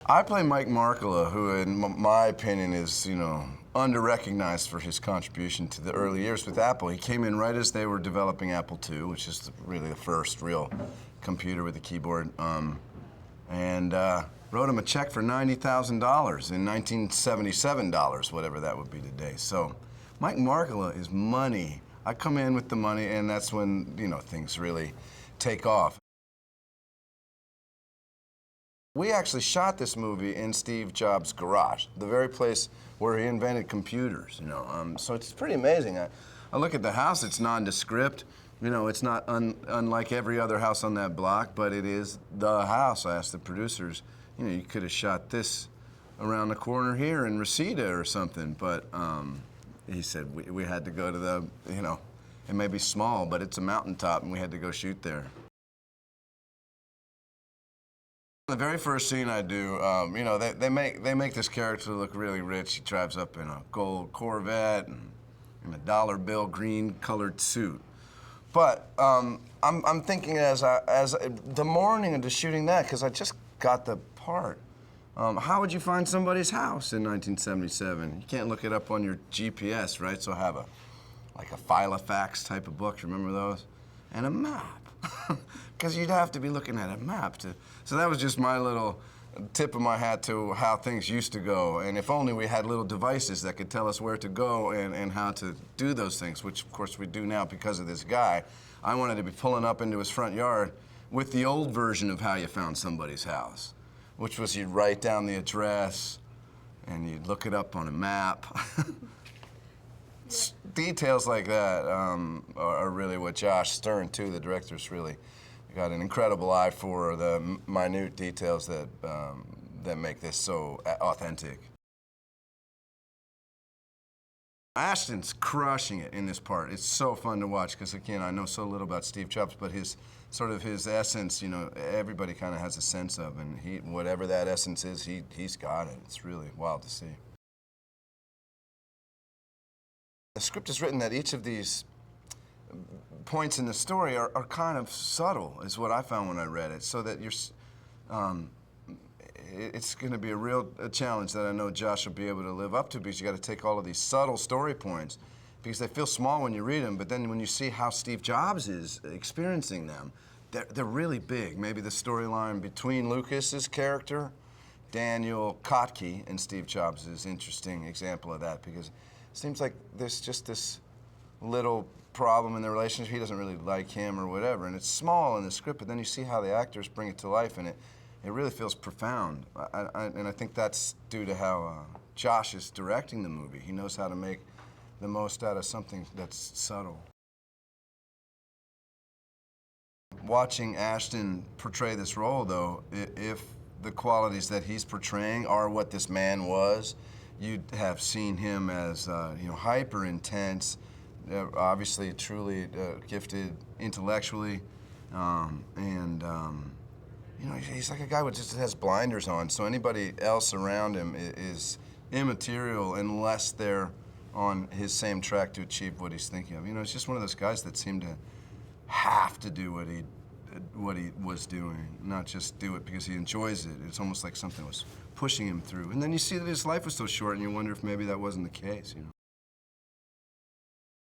I play Mike Markkula, who, in my opinion, is, under-recognized for his contribution to the early years with Apple. He came in right as they were developing Apple II, which is really the first real computer with a keyboard, and wrote him a check for $90,000 in 1977 dollars, whatever that would be today. So Mike Markkula is money. I come in with the money, and that's when, things really take off. We actually shot this movie in Steve Jobs' garage, the very place where he invented computers, So it's pretty amazing. I look at the house, it's nondescript. It's not unlike every other house on that block, but it is the house. I asked the producers, you could have shot this around the corner here in Reseda or something, but he said we had to go to the, it may be small, but it's a mountaintop, and we had to go shoot there. The very first scene I do, they make this character look really rich. He drives up in a gold Corvette and in a dollar bill green-colored suit. But I'm thinking as the morning into shooting that, because I just got the part. How would you find somebody's house in 1977? You can't look it up on your GPS, right? So I have like a Filofax type of book. Remember those? And a map. Because you'd have to be looking at a map to. So that was just my little tip of my hat to how things used to go. And if only we had little devices that could tell us where to go and how to do those things, which of course we do now because of this guy. I wanted to be pulling up into his front yard with the old version of how you found somebody's house, which was you'd write down the address and you'd look it up on a map. Details like that are really what Josh Stern, too, the director's really got an incredible eye for the minute details that make this so authentic. Ashton's crushing it in this part. It's so fun to watch because, again, I know so little about Steve Jobs, but his essence, everybody kind of has a sense of, and whatever that essence is, he's got it. It's really wild to see. The script is written that each of these points in the story are kind of subtle, is what I found when I read it, so that it's going to be a challenge that I know Josh will be able to live up to, because you got to take all of these subtle story points, because they feel small when you read them, but then when you see how Steve Jobs is experiencing them, they're really big. Maybe the storyline between Lucas's character, Daniel Kotke, and Steve Jobs is an interesting example of that, because it seems like there's just this little problem in the relationship. He doesn't really like him or whatever, and it's small in the script, but then you see how the actors bring it to life, and it really feels profound. And I think that's due to how Josh is directing the movie. He knows how to make the most out of something that's subtle. Watching Ashton portray this role, though, if the qualities that he's portraying are what this man was, you'd have seen him as hyper intense, obviously truly gifted intellectually, and he's like a guy who just has blinders on. So anybody else around him is immaterial unless they're on his same track to achieve what he's thinking of. It's just one of those guys that seemed to have to do what he was doing, not just do it because he enjoys it. It's almost like something was pushing him through. And then you see that his life was so short, and you wonder if maybe that wasn't the case.